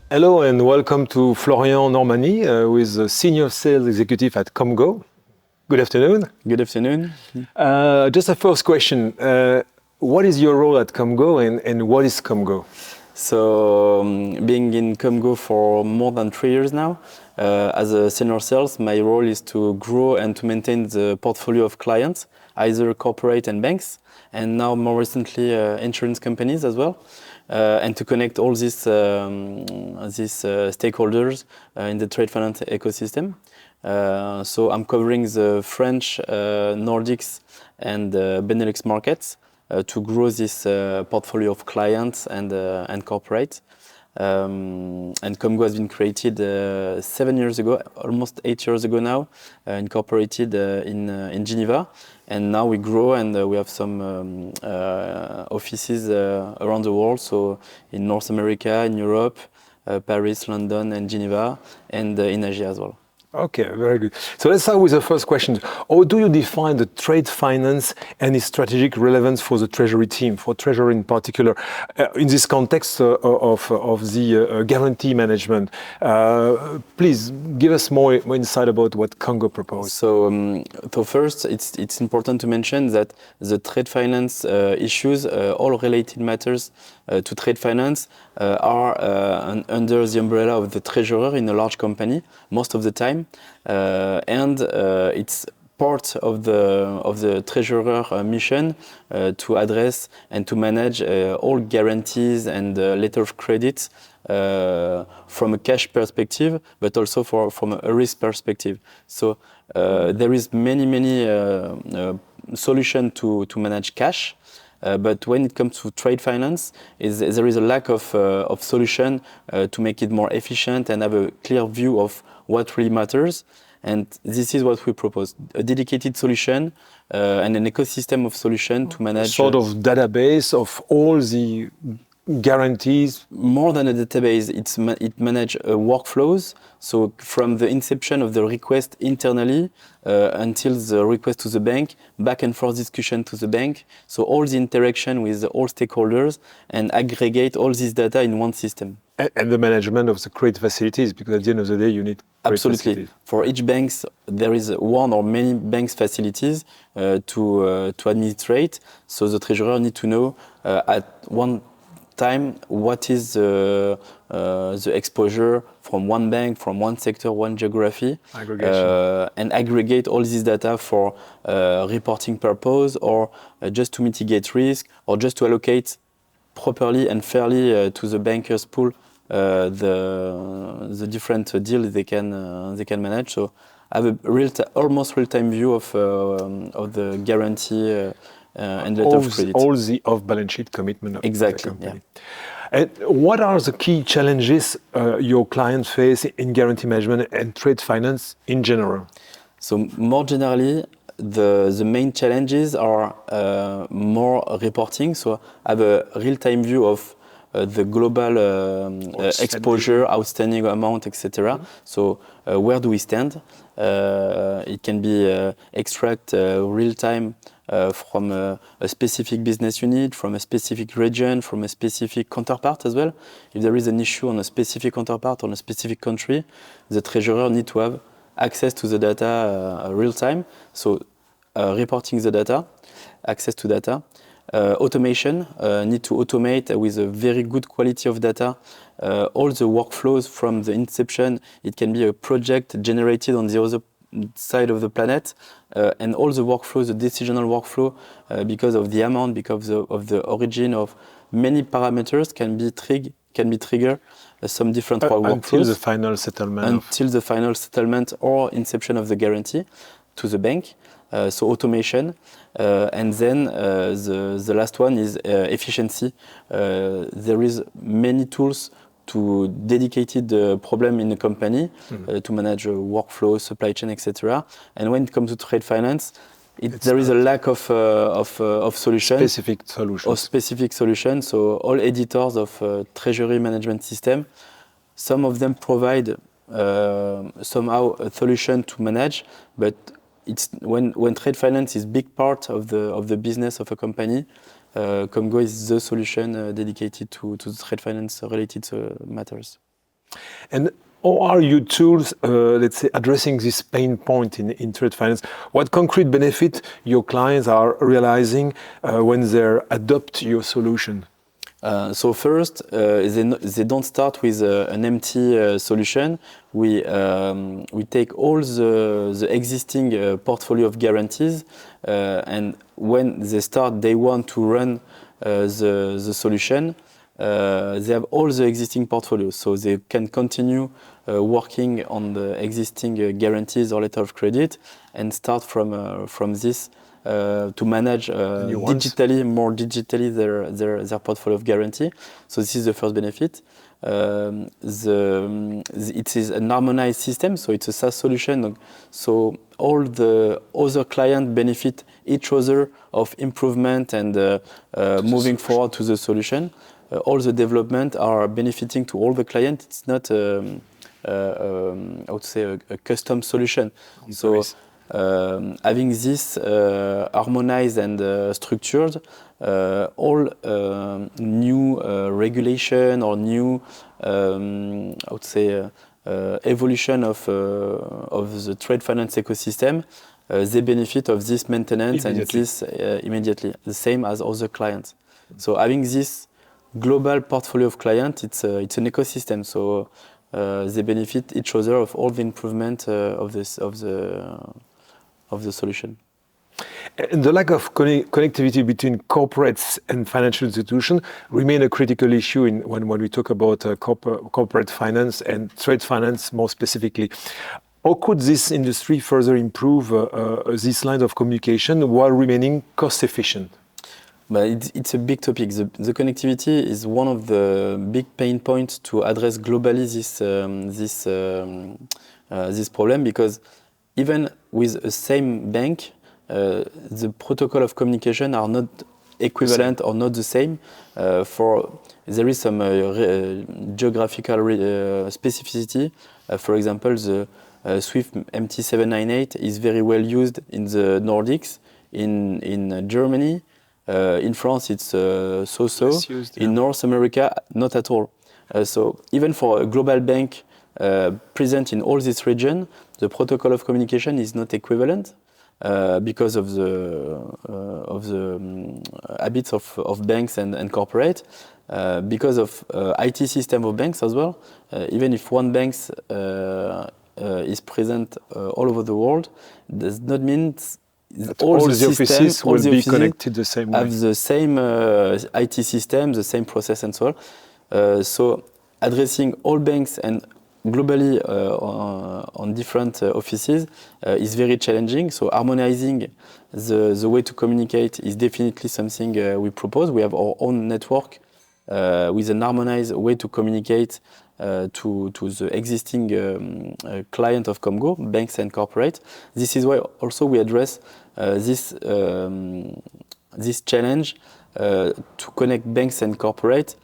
Hello and welcome to Florian Normani, who is a senior sales executive at Komgo. Good afternoon. Good afternoon. Just a first question. What is your role at Komgo and what is Komgo? So, being in Komgo for more than 3 years now, as a senior sales, my role is to grow and to maintain the portfolio of clients, either corporate and banks, and now more recently insurance companies as well, and to connect all these stakeholders in the trade finance ecosystem. So I'm covering the French, Nordics, and Benelux markets. To grow this portfolio of clients and corporate. And Komgo has been created 7 years ago, almost 8 years ago now, incorporated in Geneva. And now we grow and we have some offices around the world, so in North America, in Europe, Paris, London, and Geneva, and in Asia as well. Okay, very good. So let's start with the first question. How do you define the trade finance and its strategic relevance for the treasury team, for treasury in particular, in this context of the guarantee management? Please give us more insight about what Komgo proposed. So first, it's important to mention that the trade finance issues, all related matters to trade finance, are under the umbrella of the treasurer in a large company most of the time, and it's part of the treasurer mission to address and to manage all guarantees and letter of credit from a cash perspective, but also from a risk perspective. So there is many solutions to manage cash. But when it comes to trade finance, there is a lack of solution to make it more efficient and have a clear view of what really matters. And this is what we propose: a dedicated solution and an ecosystem of solution to manage. Sort of database of all the guarantees. More than a database, it manages workflows. So from the inception of the request internally until the request to the bank, back and forth discussion to the bank. So all the interaction with all stakeholders and aggregate all this data in one system. And the management of the credit facilities, because at the end of the day, you need credit Absolutely. facilities. For each bank, there is one or many banks facilities to administrate. So the treasurer needs to know at one time what is the exposure from one bank, from one sector, one geography, and aggregate all this data for reporting purpose, or just to mitigate risk, or just to allocate properly and fairly to the bankers pool the different deals they can manage. So have a almost real-time view of the guarantee and letter of credit. All the off-balance sheet commitment of exactly, the company. Yeah. And what are the key challenges your clients face in guarantee management and trade finance in general? So more generally, the main challenges are more reporting. So have a real-time view of the global exposure, outstanding amount, etc. So where do we stand? It can be extract real-time from a specific business unit, from a specific region, from a specific counterpart as well. If there is an issue on a specific counterpart on a specific country, the treasurer needs to have access to the data real time. So reporting the data, access to data. Automation, need to automate with a very good quality of data all the workflows from the inception. It can be a project generated on the other side of the planet, and all the workflows, the decisional workflow, because of the amount, because of the origin of many parameters, can be triggered some different workflows until the final settlement. Until the final settlement or inception of the guarantee to the bank. So automation, and then the last one is efficiency. There is many tools to dedicated problem in a company to manage workflow, supply chain, etc. And when it comes to trade finance, there is a lack of solution. Specific solution. So all editors of treasury management system, some of them provide somehow a solution to manage, but it's when trade finance is big part of the business of a company, Komgo is the solution dedicated to the trade finance related matters. And how are your tools, let's say, addressing this pain point in trade finance? What concrete benefit your clients are realizing when they adopt your solution? So first, they don't start with an empty solution. We take all the existing portfolio of guarantees, and when they start day one to run the solution, they have all the existing portfolios, so they can continue working on the existing guarantees or letter of credit and start from this to manage more digitally their portfolio of guarantee. So this is the first benefit. It is an harmonized system, so it's a SaaS solution. So all the other clients benefit each other of improvement and moving forward to the solution. All the development are benefiting to all the clients. It's not, I would say, a custom solution. So having this harmonized and structured, all new regulation or new, I would say, evolution of the trade finance ecosystem, they benefit of this maintenance and this immediately, the same as other clients. So having this global portfolio of clients, it's an ecosystem. So they benefit each other of all the improvement of the solution. And the lack of connectivity between corporates and financial institutions remain a critical issue when we talk about corporate finance and trade finance more specifically. How could this industry further improve this line of communication while remaining cost efficient? But it's a big topic. The connectivity is one of the big pain points to address globally this problem, because even with the same bank, the protocol of communication are not equivalent or not the same. There is some geographical specificity. For example, the Swift MT798 is very well used in the Nordics, in Germany. In France, it's so-so. Used, yeah. In North America, not at all. So even for a global bank present in all this region, the protocol of communication is not equivalent because of the habits of banks and corporate, because of IT system of banks as well. Even if one bank is present all over the world, does not mean all the offices will be connected the same way. Have the same IT system, the same process, and so on. So addressing all banks and globally on different offices is very challenging. So harmonizing the way to communicate is definitely something we propose. We have our own network with an harmonized way to communicate to the existing client of Komgo, banks and corporate. This is why also we address this challenge to connect banks and corporate,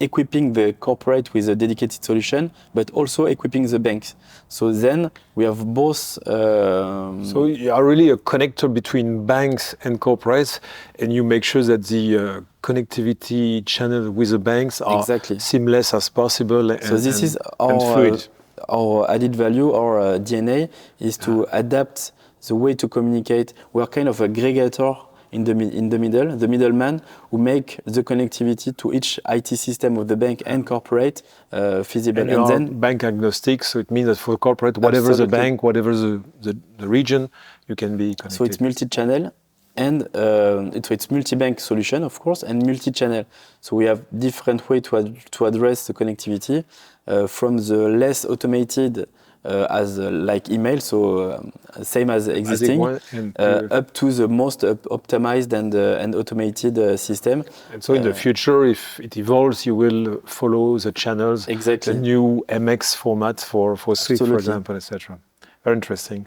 equipping the corporate with a dedicated solution, but also equipping the banks. So then we have both. So you are really a connector between banks and corporates, and you make sure that the connectivity channel with the banks are seamless as possible. So this is our added value, our DNA is to adapt the way to communicate. We are kind of aggregator in the middle, the middleman who make the connectivity to each IT system of the bank and corporate feasible. And then bank agnostic, so it means that for corporate, whatever the bank, whatever the region, you can be connected. So it's multi-channel and it's multi-bank solution, of course, and multi-channel. So we have different way to address the connectivity from the less automated as like email, so same as existing, up to the most optimized and automated system. And so in the future, if it evolves, you will follow the channels, the new MX format for Swift, for example, etc. Very interesting.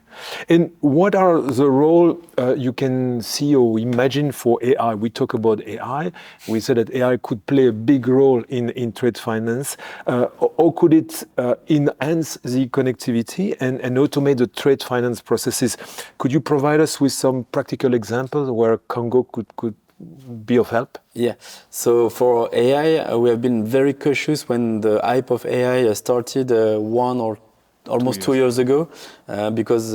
And what are the role you can see or imagine for AI? We talk about AI. We said that AI could play a big role in trade finance. Or could it enhance the connectivity and automate the trade finance processes? Could you provide us with some practical examples where Komgo could be of help? Yeah, so for AI, we have been very cautious when the hype of AI started 2 years ago, because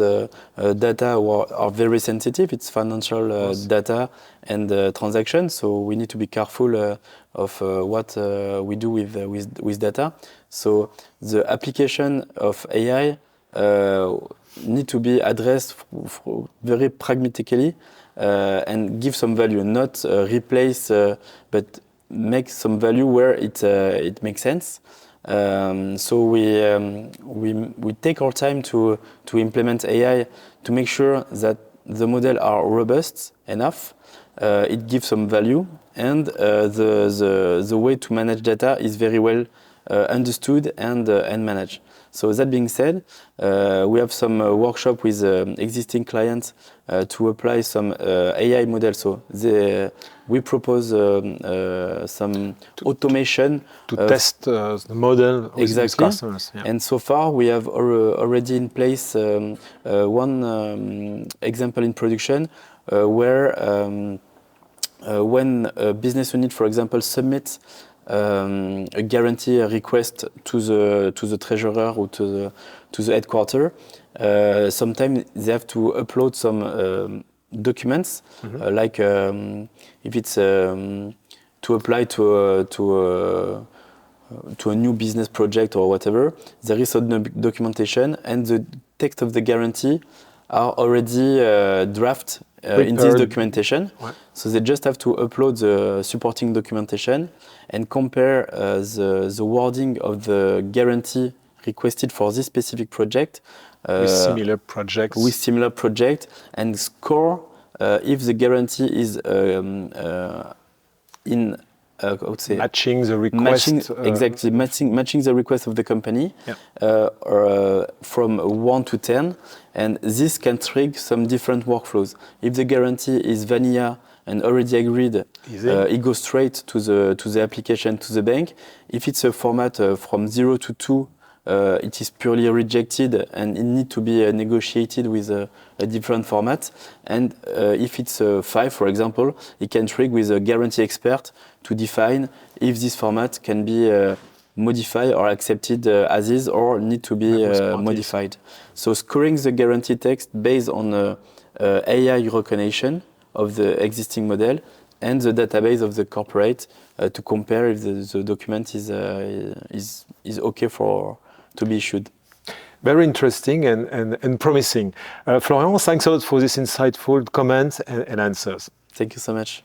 data are very sensitive. It's financial data and transactions, so we need to be careful of what we do with data. So the application of AI need to be addressed very pragmatically. And give some value, not replace, but make some value where it makes sense. So we take our time to implement AI to make sure that the model are robust enough. It gives some value, and the way to manage data is very well understood and managed. So that being said, we have some workshop with existing clients to apply some AI models. So we propose some automation to test the model with customers. Yeah. And so far, we have already in place one example in production where when a business unit, for example, submits a guarantee request to the treasurer or to the headquarter. Sometimes they have to upload some documents, like if it's to apply to a new business project or whatever. There is some documentation, and the text of the guarantee are already draft in this documentation. Ouais. So they just have to upload the supporting documentation and compare the wording of the guarantee requested for this specific project with similar projects, and score if the guarantee is in I would say matching the request. Matching the request of the company, from 1 to 10, and this can trigger some different workflows. If the guarantee is vanilla and already agreed, it goes straight to the application, to the bank. If it's a format from 0 to 2, it is purely rejected, and it needs to be negotiated with a different format. And if it's 5, for example, it can trigger with a guarantee expert to define if this format can be modified or accepted as is, or need to be modified. So scoring the guarantee text based on AI recognition of the existing model and the database of the corporate to compare if the document is okay to be issued. Very interesting and promising. Florian, thanks a lot for this insightful comments and answers. Thank you so much.